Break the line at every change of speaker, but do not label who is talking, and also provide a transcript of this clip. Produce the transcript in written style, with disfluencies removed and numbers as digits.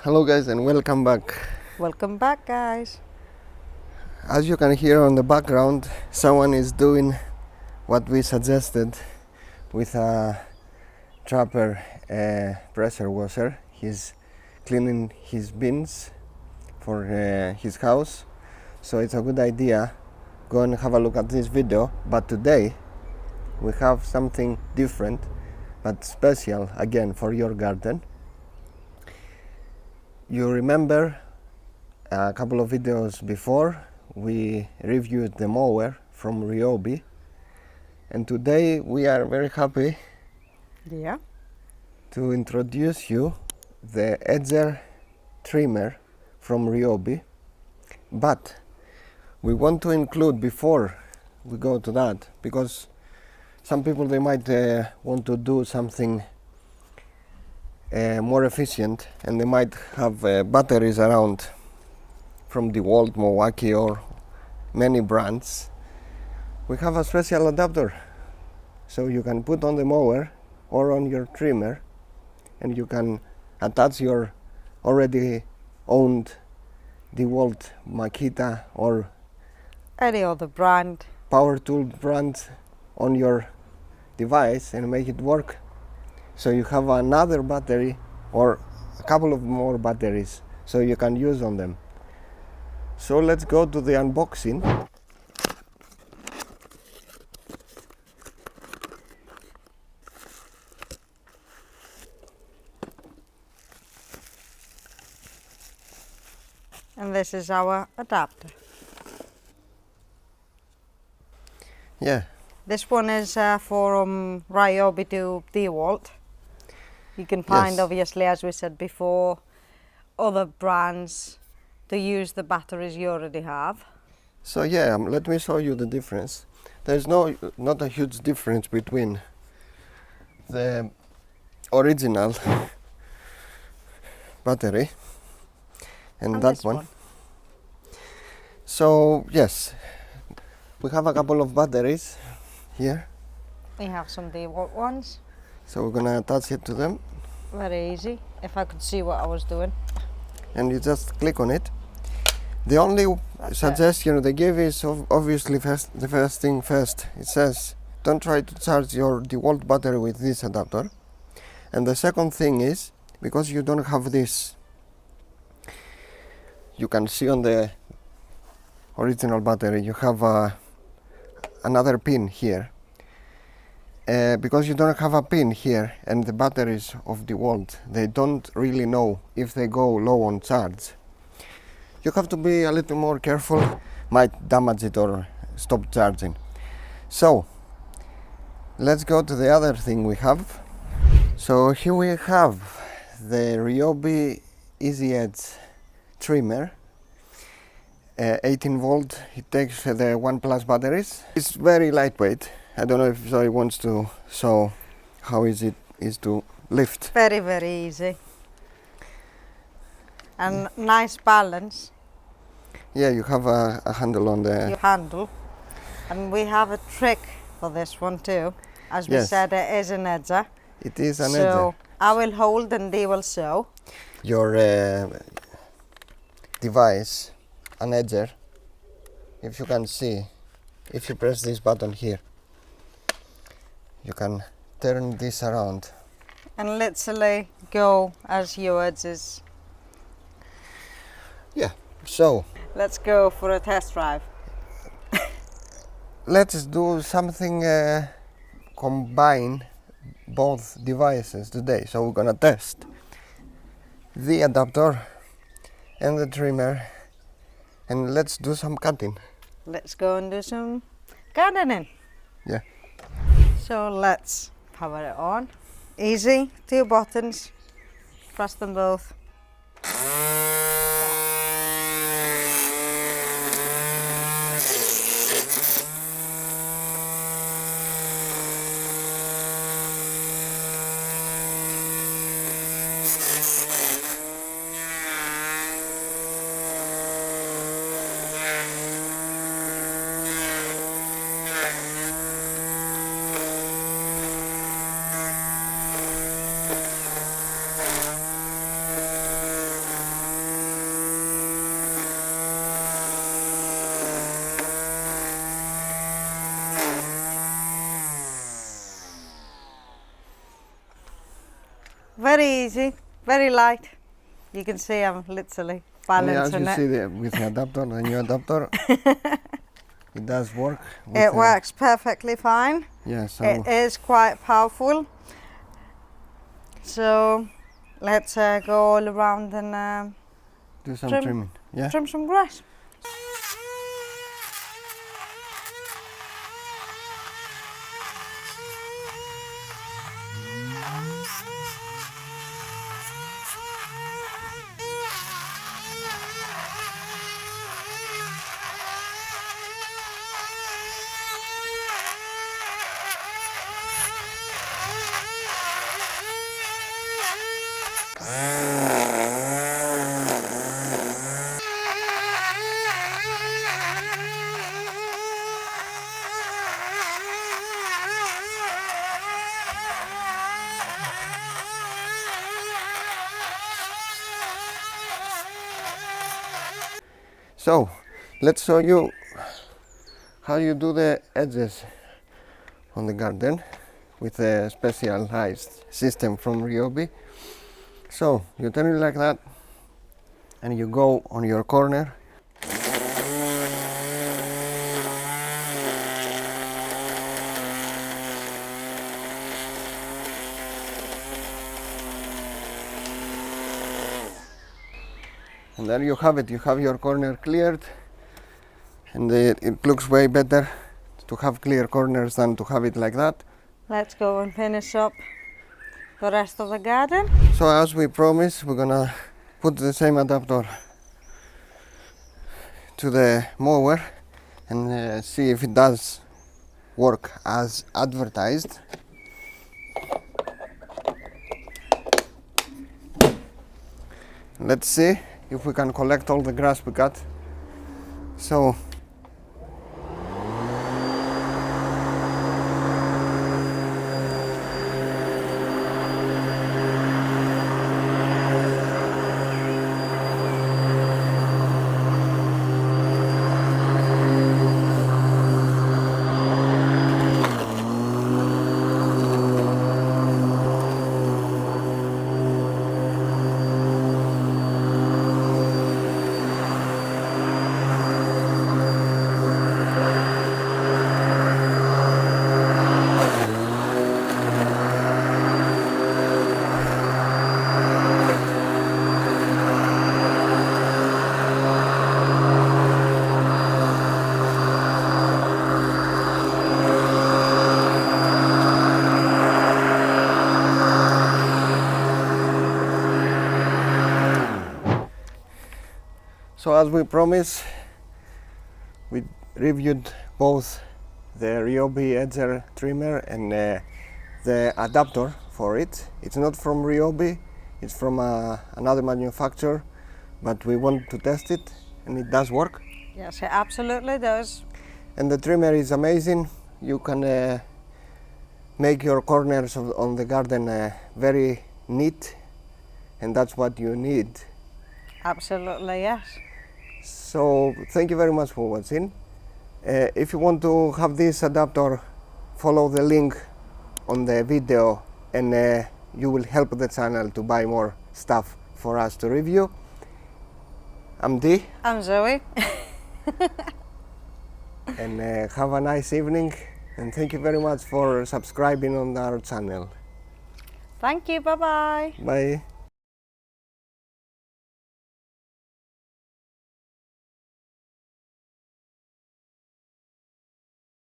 Hello guys and welcome back.
Welcome back, guys.
As you can hear on the background, someone is doing what we suggested with a trapper pressure washer. He's cleaning his bins for his house, so it's a good idea. Go and have a look at this video. But today we have something different but special again for your garden. You remember a couple of videos before we reviewed the mower from Ryobi, and today we are very happy to introduce you the edger trimmer from Ryobi. But we want to include, before we go to that, because some people they might want to do something more efficient, and they might have batteries around from Dewalt, Milwaukee, or many brands. We have a special adapter, so you can put on the mower or on your trimmer, and you can attach your already owned Dewalt, Makita, or
Any other brand.
power tool brand on your device and make it work. So you have another battery or a couple of more batteries so you can use on them. So let's go to the unboxing.
And this is our adapter.
Yeah.
This one is from Ryobi to Dewalt. You can find,
Yes.
obviously, as we said before, other brands to use the batteries you already have.
So yeah, let me show you the difference. There's not a huge difference between the original battery and that
this
one. So yes, we have a couple of batteries here.
We have some Dewalt ones.
So we're gonna attach it to them,
Very easy. If I could see what I was doing.
and you just click on it. The only suggestion they give is obviously the first thing first. It says don't try to charge your Dewalt battery with this adapter. And the second thing is, because you don't have this, you can see on the original battery you have another pin here. Because you don't have a pin here, and the batteries of Dewalt, they don't really know if they go low on charge. You have to be a little more careful, might damage it or stop charging. So let's go to the other thing we have. So here we have the Ryobi Easy Edge trimmer, 18 volt. It takes the 1+ batteries. It's very lightweight. I don't know if Zoe wants to show how easy it is to lift.
Very, very easy. And nice balance.
Yeah, you have a handle on the...
Your handle. And we have a trick for this one too. As we
Yes.
said, it is an edger.
It is an
So
edger.
I will hold and they will sew.
Your device, an edger, if you can see, if you press this button here, you can turn this around.
And literally go as your edges.
Yeah, so
Let's go for a test drive.
let's do something, combine both devices today. So we're gonna test the adapter and the trimmer, and let's do some cutting.
Let's go and do some gardening.
Yeah.
So let's power it on. Easy, 2 buttons, press them both. very easy, very light. You can see I'm literally
And as
balancing
you
it.
see with the adapter, the new adapter, it does work.
It works perfectly fine.
Yeah, so
It is quite powerful. So let's go all around and
do some
trim.
trimming. Yeah.
trim some grass.
So let's show you how you do the edges on the garden with a specialized system from Ryobi. So you turn it like that and you go on your corner. And there you have it, you have your corner cleared, and it looks way better to have clear corners than to have it like that.
Let's go and finish up the rest of the garden.
So as we promised, we're gonna put the same adapter to the mower and see if it does work as advertised. Let's see if we can collect all the grass we cut. So as we promised, we reviewed both the Ryobi edger trimmer and the adapter for it. It's not from Ryobi, it's from another manufacturer, but we want to test it and it does work.
Yes, it absolutely does.
And the trimmer is amazing. You can make your corners on the garden very neat, and that's what you need.
Absolutely, yes.
So thank you very much for watching. If you want to have this adapter, follow the link on the video and you will help the channel to buy more stuff for us to review. I'm Dee.
I'm Zoe.
And have a nice evening, and thank you very much for subscribing on our channel.
Thank you, bye-bye.
Bye.